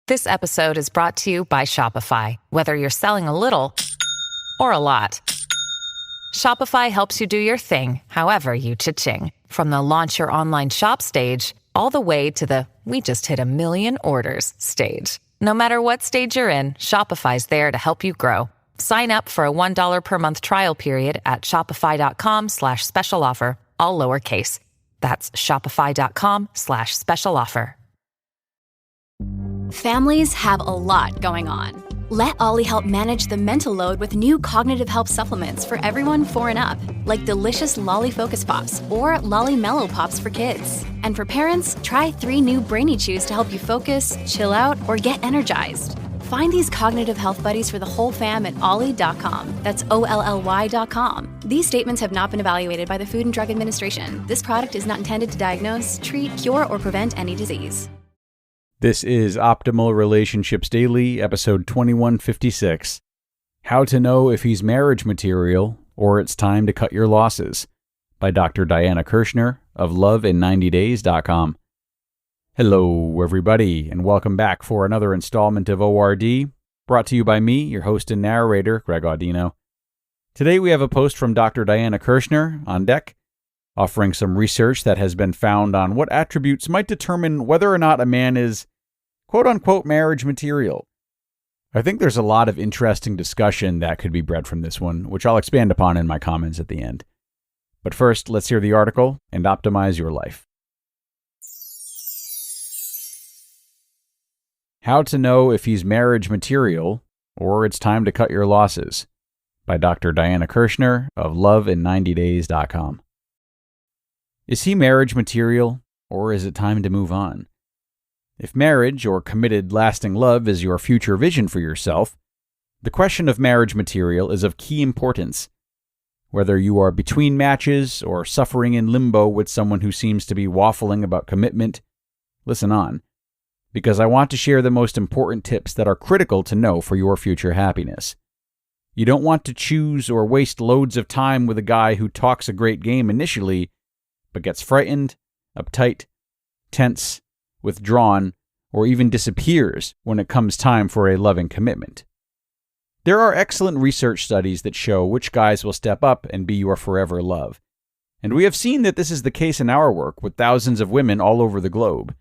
This episode is brought to you by Shopify. Whether you're selling a little or a lot, Shopify helps you do your thing, however you cha-ching. From the launch your online shop stage, all the way to the we just hit 1 million orders stage. No matter what stage you're in, Shopify's there to help you grow. Sign up for a $1 per month trial period at shopify.com/special offer, all lowercase. That's shopify.com/special offer. Families have a lot going on. Let Ollie help manage the mental load with new cognitive help supplements for everyone 4 and up, like delicious Lolly Focus Pops or Lolly Mellow Pops for kids. And for parents, try 3 new Brainy Chews to help you focus, chill out, or get energized. Find these cognitive health buddies for the whole fam at ollie.com. That's OLLY.com. These statements have not been evaluated by the Food and Drug Administration. This product is not intended to diagnose, treat, cure, or prevent any disease. This is Optimal Relationships Daily, episode 2156. How to Know If He's Marriage Material or It's Time to Cut Your Losses, by Dr. Diana Kirschner of loveinninetydays.com. Hello, everybody, and welcome back for another installment of ORD, brought to you by me, your host and narrator, Greg Audino. Today we have a post from Dr. Diana Kirschner on deck, offering some research that has been found on what attributes might determine whether or not a man is quote-unquote marriage material. I think there's a lot of interesting discussion that could be bred from this one, which I'll expand upon in my comments at the end. But first, let's hear the article and optimize your life. How to Know If He's Marriage Material or It's Time to Cut Your Losses, by Dr. Diana Kirschner of loveinninetydays.com. Is he marriage material, or is it time to move on? If marriage or committed, lasting love is your future vision for yourself, the question of marriage material is of key importance. Whether you are between matches or suffering in limbo with someone who seems to be waffling about commitment, listen on, because I want to share the most important tips that are critical to know for your future happiness. You don't want to choose or waste loads of time with a guy who talks a great game initially, but gets frightened, uptight, tense, withdrawn, or even disappears when it comes time for a loving commitment. There are excellent research studies that show which guys will step up and be your forever love. And we have seen that this is the case in our work with thousands of women all over the globe.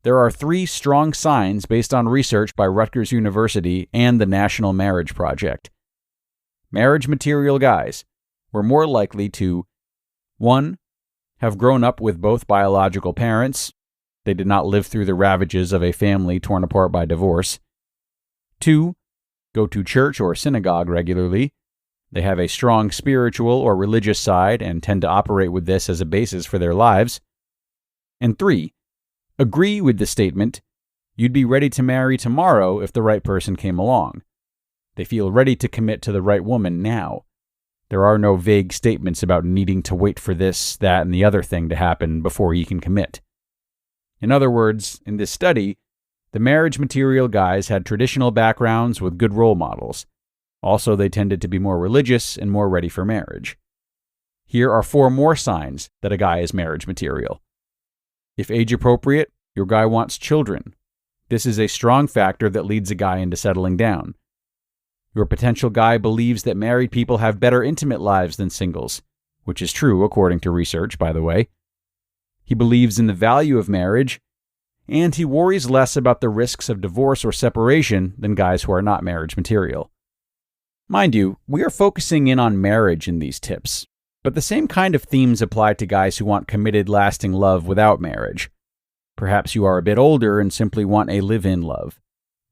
There are 3 strong signs based on research by Rutgers University and the National Marriage Project. Marriage material guys were more likely to 1. Have grown up with both biological parents. They did not live through the ravages of a family torn apart by divorce. 2. Go to church or synagogue regularly. They have a strong spiritual or religious side and tend to operate with this as a basis for their lives. And 3. Agree with the statement, you'd be ready to marry tomorrow if the right person came along. They feel ready to commit to the right woman now. There are no vague statements about needing to wait for this, that, and the other thing to happen before he can commit. In other words, in this study, the marriage material guys had traditional backgrounds with good role models. Also, they tended to be more religious and more ready for marriage. Here are 4 more signs that a guy is marriage material. If age appropriate, your guy wants children. This is a strong factor that leads a guy into settling down. Your potential guy believes that married people have better intimate lives than singles, which is true according to research, by the way. He believes in the value of marriage, and he worries less about the risks of divorce or separation than guys who are not marriage material. Mind you, we are focusing in on marriage in these tips, but the same kind of themes apply to guys who want committed, lasting love without marriage. Perhaps you are a bit older and simply want a live-in love.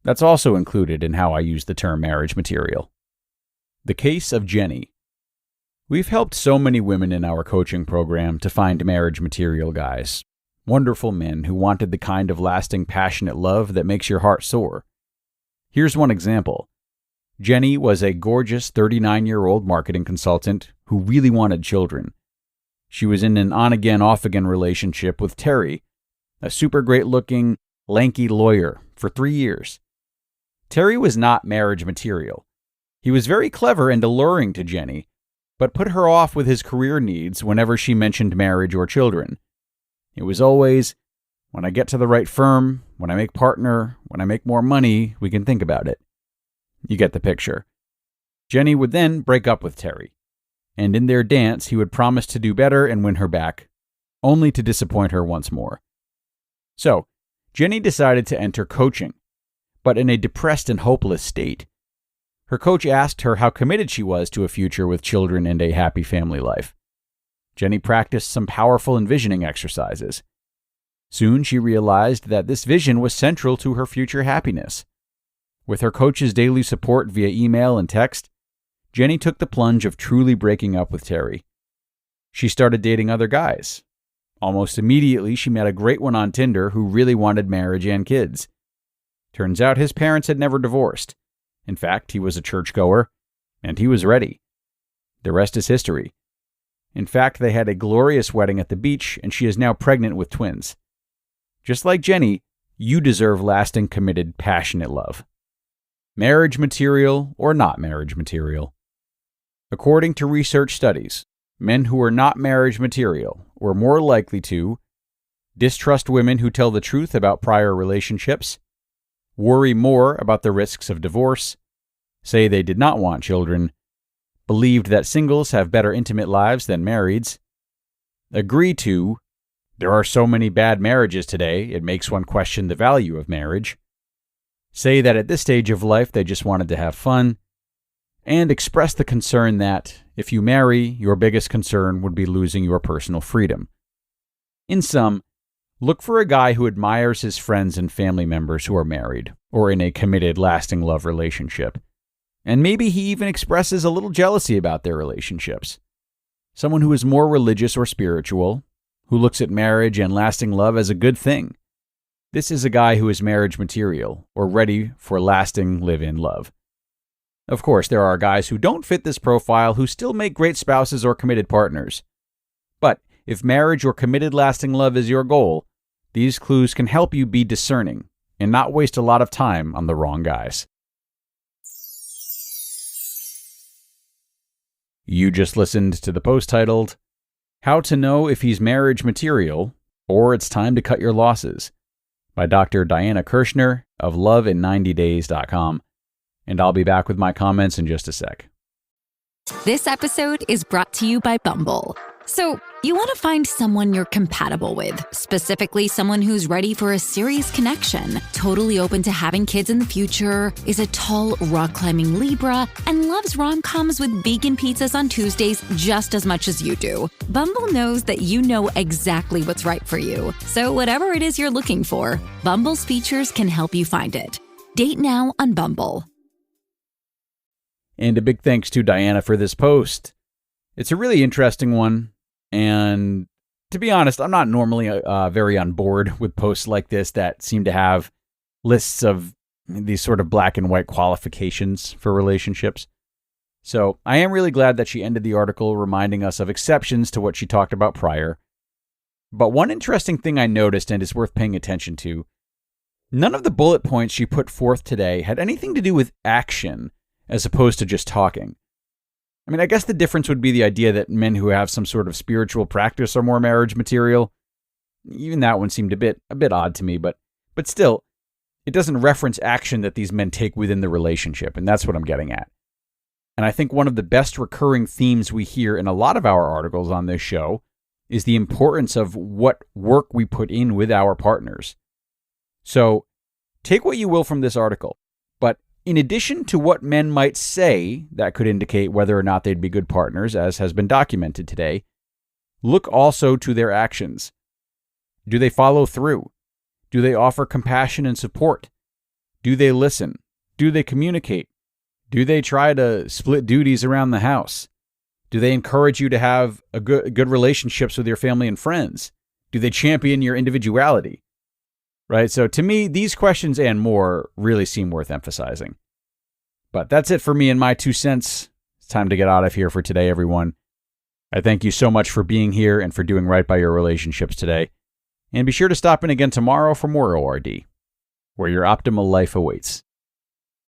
That's also included in how I use the term marriage material. The case of Jenny. We've helped so many women in our coaching program to find marriage material guys. Wonderful men who wanted the kind of lasting, passionate love that makes your heart soar. Here's one example. Jenny was a gorgeous 39-year-old marketing consultant who really wanted children. She was in an on-again, off-again relationship with Terry, a super great-looking, lanky lawyer, for 3 years. Terry was not marriage material. He was very clever and alluring to Jenny, but put her off with his career needs whenever she mentioned marriage or children. It was always, when I get to the right firm, when I make partner, when I make more money, we can think about it. You get the picture. Jenny would then break up with Terry, and in their dance, he would promise to do better and win her back, only to disappoint her once more. So, Jenny decided to enter coaching, but in a depressed and hopeless state. Her coach asked her how committed she was to a future with children and a happy family life. Jenny practiced some powerful envisioning exercises. Soon she realized that this vision was central to her future happiness. With her coach's daily support via email and text, Jenny took the plunge of truly breaking up with Terry. She started dating other guys. Almost immediately, she met a great one on Tinder who really wanted marriage and kids. Turns out his parents had never divorced. In fact, he was a churchgoer, and he was ready. The rest is history. In fact, they had a glorious wedding at the beach, and she is now pregnant with twins. Just like Jenny, you deserve lasting, committed, passionate love. Marriage material or not marriage material? According to research studies, men who are not marriage material were more likely to distrust women who tell the truth about prior relationships, worry more about the risks of divorce, say they did not want children, believed that singles have better intimate lives than marrieds, agree to, there are so many bad marriages today, it makes one question the value of marriage, say that at this stage of life they just wanted to have fun, and express the concern that, if you marry, your biggest concern would be losing your personal freedom. In sum, look for a guy who admires his friends and family members who are married, or in a committed, lasting love relationship. And maybe he even expresses a little jealousy about their relationships. Someone who is more religious or spiritual, who looks at marriage and lasting love as a good thing. This is a guy who is marriage material, or ready for lasting live-in love. Of course, there are guys who don't fit this profile who still make great spouses or committed partners. But if marriage or committed lasting love is your goal, these clues can help you be discerning and not waste a lot of time on the wrong guys. You just listened to the post titled, How to Know If He's Marriage Material or It's Time to Cut Your Losses by Dr. Diana Kirschner of loveiN90days.com. And I'll be back with my comments in just a sec. This episode is brought to you by Bumble. So, you want to find someone you're compatible with, specifically someone who's ready for a serious connection, totally open to having kids in the future, is a tall, rock-climbing Libra, and loves rom-coms with vegan pizzas on Tuesdays just as much as you do. Bumble knows that you know exactly what's right for you. So whatever it is you're looking for, Bumble's features can help you find it. Date now on Bumble. And a big thanks to Diana for this post. It's a really interesting one. And to be honest, I'm not normally very on board with posts like this that seem to have lists of these sort of black and white qualifications for relationships. So I am really glad that she ended the article reminding us of exceptions to what she talked about prior. But one interesting thing I noticed and is worth paying attention to, none of the bullet points she put forth today had anything to do with action as opposed to just talking. I mean, I guess the difference would be the idea that men who have some sort of spiritual practice are more marriage material. Even that one seemed a bit odd to me, but still, it doesn't reference action that these men take within the relationship, and that's what I'm getting at. And I think one of the best recurring themes we hear in a lot of our articles on this show is the importance of what work we put in with our partners. So, take what you will from this article, but in addition to what men might say that could indicate whether or not they'd be good partners, as has been documented today, look also to their actions. Do they follow through? Do they offer compassion and support? Do they listen? Do they communicate? Do they try to split duties around the house? Do they encourage you to have good relationships with your family and friends? Do they champion your individuality? Right? So to me, these questions and more really seem worth emphasizing. But that's it for me and my 2 cents. It's time to get out of here for today, everyone. I thank you so much for being here and for doing right by your relationships today. And be sure to stop in again tomorrow for more ORD, where your optimal life awaits.